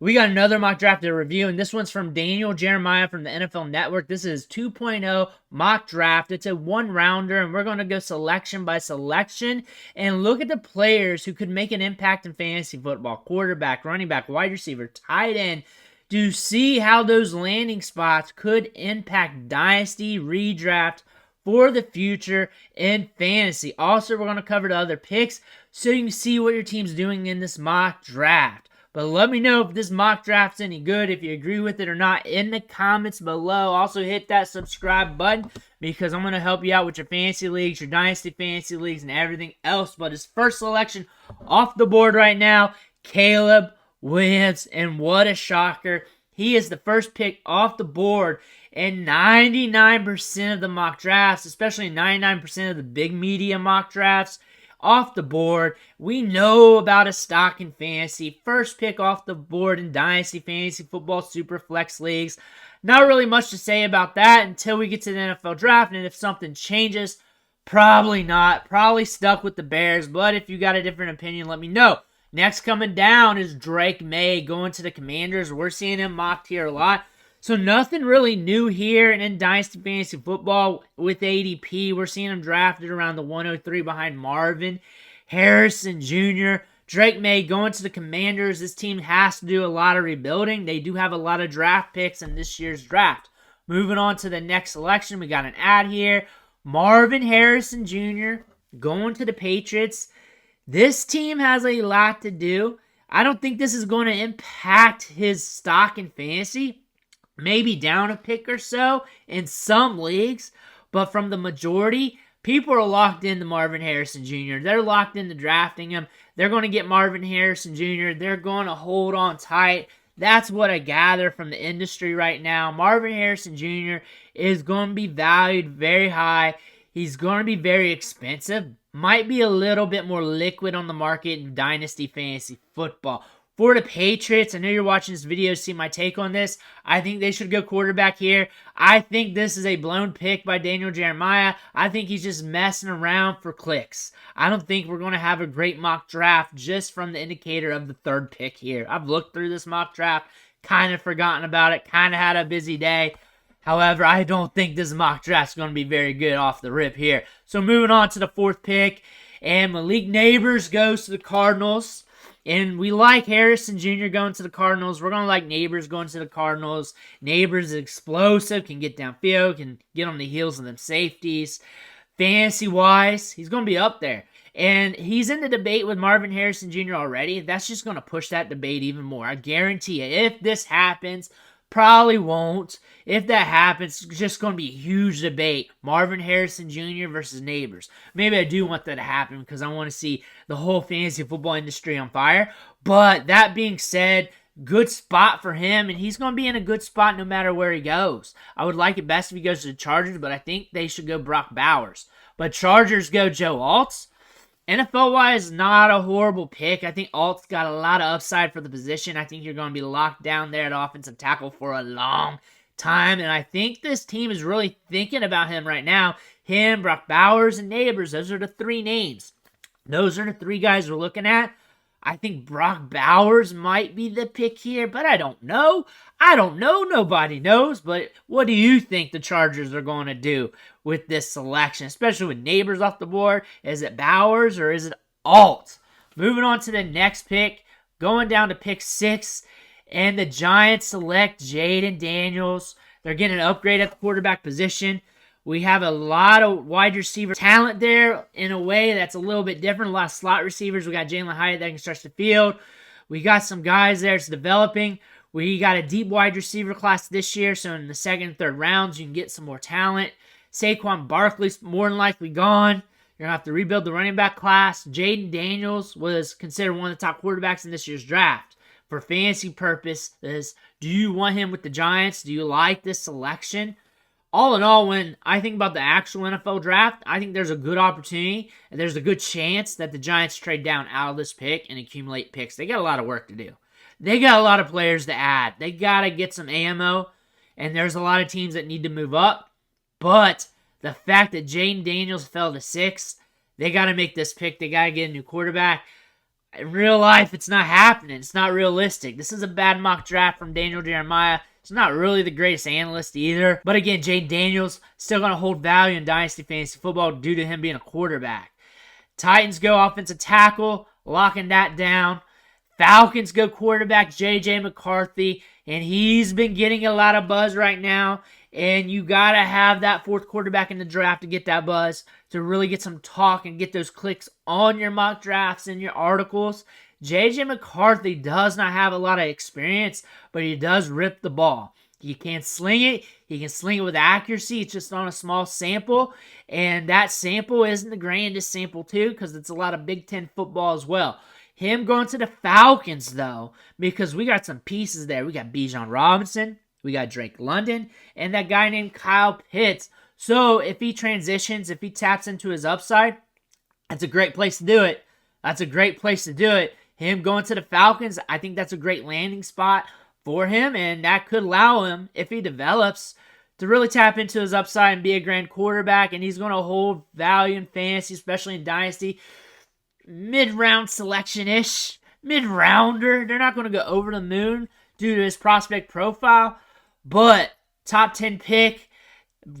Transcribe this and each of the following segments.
We got another mock draft to review, and this one's from Daniel Jeremiah from the NFL Network. This is 2.0 mock draft. It's a one-rounder, and we're going to go selection by selection and look at the players who could make an impact in fantasy football. Quarterback, running back, wide receiver, tight end. To see how those landing spots could impact dynasty redraft for the future in fantasy. Also, we're going to cover the other picks so you can see what your team's doing in this mock draft. But let me know if this mock draft's any good, if you agree with it or not, in the comments below. Also, hit that subscribe button because I'm going to help you out with your fantasy leagues, your dynasty fantasy leagues, and everything else. But his first selection off the board right now, Caleb Williams, and what a shocker. He is the first pick off the board in 99% of the mock drafts, especially 99% of the big media mock drafts. Off the board. We know about his stock in fantasy. First pick off the board in Dynasty Fantasy Football Super Flex Leagues. Not really much to say about that until we get to the NFL Draft, and if something changes, probably not. Probably stuck with the Bears, but if you got a different opinion, let me know. Next coming down is Drake May going to the Commanders. We're seeing him mocked here a lot. So nothing really new here, and in Dynasty Fantasy Football with ADP, we're seeing him drafted around the 103 behind Marvin Harrison Jr. Drake May going to the Commanders. This team has to do a lot of rebuilding. They do have a lot of draft picks in this year's draft. Moving on to the next selection, we got an ad here. Marvin Harrison Jr. going to the Patriots. This team has a lot to do. I don't think this is going to impact his stock in fantasy. Maybe down a pick or so in some leagues, but from the majority, people are locked into Marvin Harrison Jr. They're locked into drafting him. They're going to get Marvin Harrison Jr. They're going to hold on tight. That's what I gather from the industry right now. Marvin Harrison Jr. is going to be valued very high. He's going to be very expensive. Might be a little bit more liquid on the market in Dynasty Fantasy Football. For the Patriots, I know you're watching this video to see my take on this. I think they should go quarterback here. I think this is a blown pick by Daniel Jeremiah. I think he's just messing around for clicks. I don't think we're going to have a great mock draft just from the indicator of the third pick here. I've looked through this mock draft, kind of forgotten about it, kind of had a busy day. However, I don't think this mock draft is going to be very good off the rip here. So moving on to the fourth pick, and Malik Nabers goes to the Cardinals. And we like Harrison Jr. going to the Cardinals. We're going to like Nabers going to the Cardinals. Nabers is explosive, can get downfield, can get on the heels of them safeties. Fantasy-wise, he's going to be up there. And he's in the debate with Marvin Harrison Jr. already. That's just going to push that debate even more. I guarantee you, if this happens, probably won't. If that happens, it's just going to be a huge debate. Marvin Harrison Jr. versus Nabers. Maybe I do want that to happen because I want to see the whole fantasy football industry on fire. But that being said, good spot for him, and he's going to be in a good spot no matter where he goes. I would like it best if he goes to the Chargers, but I think they should go Brock Bowers. But Chargers go Joe Alt. NFL-wise, not a horrible pick. I think Alt's got a lot of upside for the position. I think you're going to be locked down there at offensive tackle for a long time, and I think this team is really thinking about him right now. Him, Brock Bowers, and Nabers, those are the three names. Those are the three guys we're looking at. I think Brock Bowers might be the pick here, but I don't know. Nobody knows. But what do you think the Chargers are going to do with this selection, especially with Nabers off the board? Is it Bowers or is it Alt? Moving on to the next pick, going down to pick 6, and the Giants select Jaden Daniels. They're getting an upgrade at the quarterback position. We have a lot of wide receiver talent there in a way that's a little bit different. A lot of slot receivers. We got Jalen Hyatt that can stretch the field. We got some guys there that's developing. We got a deep wide receiver class this year, so in the second and third rounds, you can get some more talent. Saquon Barkley's more than likely gone. You're going to have to rebuild the running back class. Jaden Daniels was considered one of the top quarterbacks in this year's draft. For fantasy purposes, do you want him with the Giants? Do you like this selection? All in all, when I think about the actual NFL draft, I think there's a good opportunity and there's a good chance that the Giants trade down out of this pick and accumulate picks. They got a lot of work to do. They got a lot of players to add. They got to get some ammo, and there's a lot of teams that need to move up. But the fact that Jaden Daniels fell to 6, they got to make this pick. They got to get a new quarterback. In real life, it's not happening. It's not realistic. This is a bad mock draft from Daniel Jeremiah. He's not really the greatest analyst either. But again, Jay Daniels still going to hold value in Dynasty Fantasy Football due to him being a quarterback. Titans go offensive tackle, locking that down. Falcons go quarterback J.J. McCarthy, and he's been getting a lot of buzz right now. And you got to have that fourth quarterback in the draft to get that buzz, to really get some talk and get those clicks on your mock drafts and your articles. J.J. McCarthy does not have a lot of experience, but he does rip the ball. He can sling it. He can sling it with accuracy. It's just on a small sample. And that sample isn't the grandest sample, too, because it's a lot of Big Ten football as well. Him going to the Falcons, though, because we got some pieces there. We got Bijan Robinson. We got Drake London. And that guy named Kyle Pitts. So if he transitions, if he taps into his upside, that's a great place to do it. That's a great place to do it. Him going to the Falcons, I think that's a great landing spot for him, and that could allow him, if he develops, to really tap into his upside and be a grand quarterback, and he's going to hold value in fantasy, especially in Dynasty. Mid-round selection-ish. Mid-rounder. They're not going to go over the moon due to his prospect profile, but top 10 pick,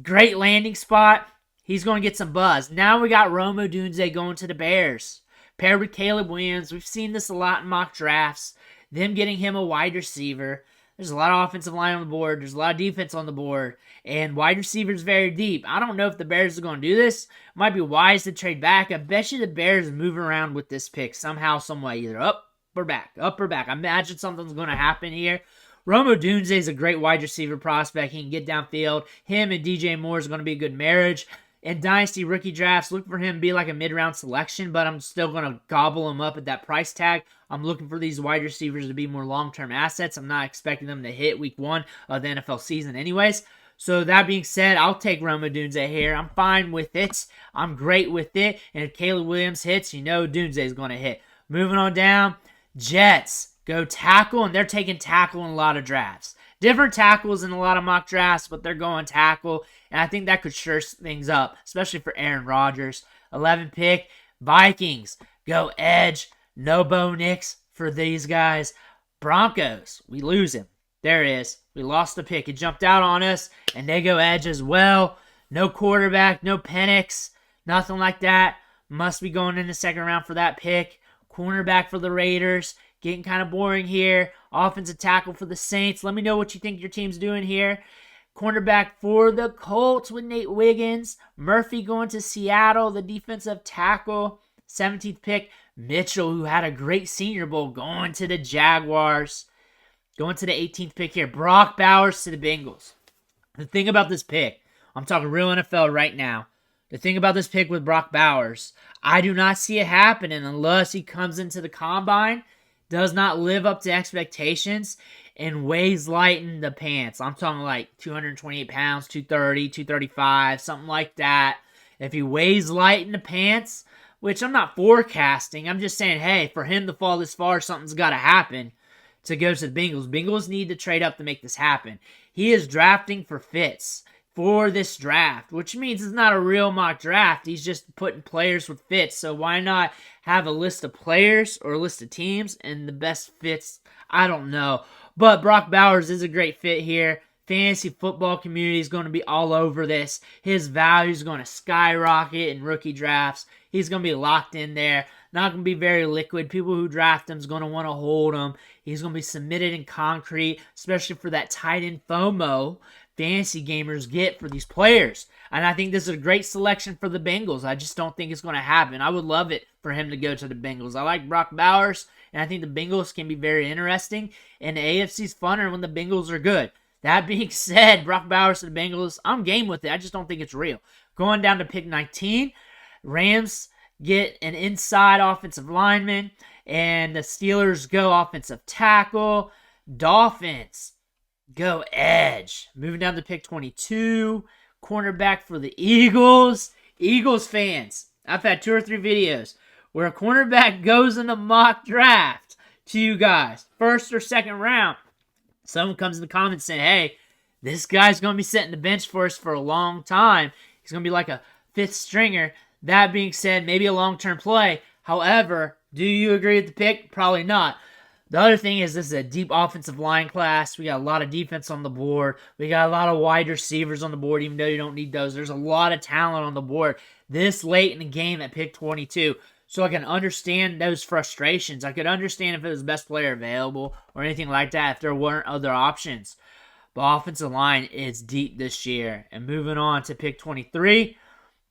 great landing spot. He's going to get some buzz. Now we got Odunze going to the Bears. Paired with Caleb Williams. We've seen this a lot in mock drafts. Them getting him a wide receiver. There's a lot of offensive line on the board. There's a lot of defense on the board. And wide receivers very deep. I don't know if the Bears are going to do this. Might be wise to trade back. I bet you the Bears move around with this pick somehow, some way. Either up or back. Up or back. I imagine something's going to happen here. Odunze is a great wide receiver prospect. He can get downfield. Him and DJ Moore is going to be a good marriage. In Dynasty rookie drafts, look for him to be like a mid-round selection, but I'm still going to gobble him up at that price tag. I'm looking for these wide receivers to be more long-term assets. I'm not expecting them to hit week 1 of the NFL season anyways. So that being said, I'll take Odunze here. I'm fine with it. I'm great with it. And if Caleb Williams hits, you know Odunze is going to hit. Moving on down, Jets go tackle, and they're taking tackle in a lot of drafts. Different tackles in a lot of mock drafts, but they're going tackle. And I think that could sure things up, especially for Aaron Rodgers. 11 pick, Vikings go edge. No Bo Nix for these guys. Broncos, we lose him. There it is. We lost the pick. It jumped out on us, and they go edge as well. No quarterback, no Penix, nothing like that. Must be going in the second round for that pick. Cornerback for the Raiders. Getting kind of boring here. Offensive tackle for the Saints. Let me know what you think your team's doing here. Cornerback for the Colts with Nate Wiggins. Murphy going to Seattle, the defensive tackle. 17th pick, Mitchell, who had a great Senior Bowl, going to the Jaguars. Going to the 18th pick here, Brock Bowers to the Bengals. The thing about this pick, I'm talking real NFL right now. The thing about this pick with Brock Bowers, I do not see it happening unless he comes into the combine, does not live up to expectations, and weighs light in the pants. I'm talking like 228 pounds, 230, 235, something like that. If he weighs light in the pants, which I'm not forecasting, I'm just saying, hey, for him to fall this far, something's got to happen to go to the Bengals. Bengals need to trade up to make this happen. He is drafting for fits for this draft, which means it's not a real mock draft. He's just putting players with fits. So why not have a list of players or a list of teams and the best fits? I don't know. But Brock Bowers is a great fit here. Fantasy football community is going to be all over this. His value is going to skyrocket in rookie drafts. He's going to be locked in there. Not going to be very liquid. People who draft him is going to want to hold him. He's going to be submitted in concrete, especially for that tight end FOMO fantasy gamers get for these players. And I think this is a great selection for the Bengals. I just don't think it's going to happen. I would love it for him to go to the Bengals. I like Brock Bowers, and I think the Bengals can be very interesting. And the AFC's funner when the Bengals are good. That being said, Brock Bowers to the Bengals, I'm game with it. I just don't think it's real. Going down to pick 19, Rams get an inside offensive lineman, and the Steelers go offensive tackle. Dolphins go edge. Moving down to pick 22, cornerback for the Eagles. Eagles fans, I've had 2 or 3 videos where a cornerback goes in a mock draft to you guys, first or second round. Someone comes in the comments saying, hey, this guy's going to be setting the bench for us for a long time. He's going to be like a 5th stringer. That being said, maybe a long-term play. However, Do you agree with the pick? Probably not. The other thing is this is a deep offensive line class. We got a lot of defense on the board. We got a lot of wide receivers on the board, even though you don't need those. There's a lot of talent on the board this late in the game at pick 22. So I can understand those frustrations. I could understand if it was the best player available or anything like that if there weren't other options. But offensive line is deep this year. And moving on to pick 23,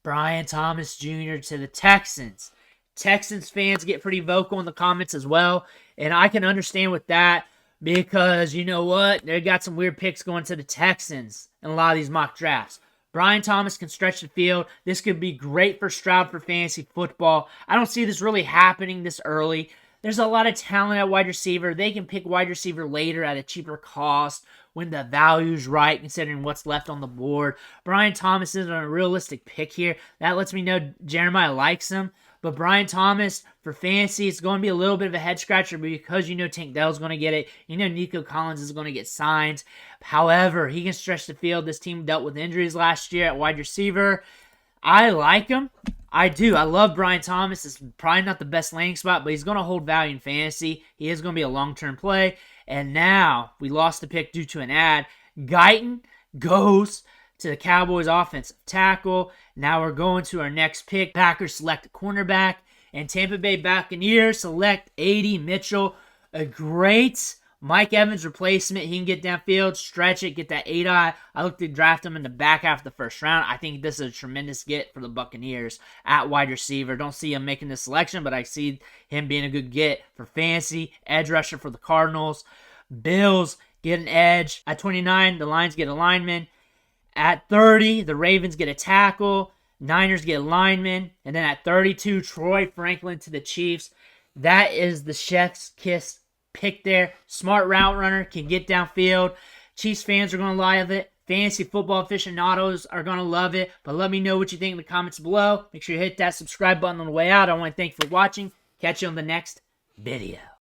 Brian Thomas Jr. to the Texans. Texans fans get pretty vocal in the comments as well. And I can understand with that because, you know what? They got some weird picks going to the Texans in a lot of these mock drafts. Brian Thomas can stretch the field. This could be great for Stroud for fantasy football. I don't see this really happening this early. There's a lot of talent at wide receiver. They can pick wide receiver later at a cheaper cost when the value's right, considering what's left on the board. Brian Thomas isn't a realistic pick here. That lets me know Jeremiah likes him. But Brian Thomas, for fantasy, it's going to be a little bit of a head scratcher because you know Tank Dell's going to get it. You know Nico Collins is going to get signed. However, he can stretch the field. This team dealt with injuries last year at wide receiver. I like him. I do. I love Brian Thomas. It's probably not the best landing spot, but he's going to hold value in fantasy. He is going to be a long-term play. And now, we lost the pick due to an ad. Guyton goes to the Cowboys offensive tackle. Now we're going to our next pick. Packers select a cornerback. And Tampa Bay Buccaneers select A.D. Mitchell. A great Mike Evans replacement. He can get downfield, stretch it, get that 8-eye. I look to draft him in the back half of the first round. I think this is a tremendous get for the Buccaneers at wide receiver. Don't see him making this selection, but I see him being a good get for fantasy. Edge rusher for the Cardinals. Bills get an edge. At 29, the Lions get a lineman. At 30, the Ravens get a tackle. Niners get a lineman. And then at 32, Troy Franklin to the Chiefs. That is the chef's kiss pick there. Smart route runner, can get downfield. Chiefs fans are going to love it. Fantasy football aficionados are going to love it. But let me know what you think in the comments below. Make sure you hit that subscribe button on the way out. I want to thank you for watching. Catch you on the next video.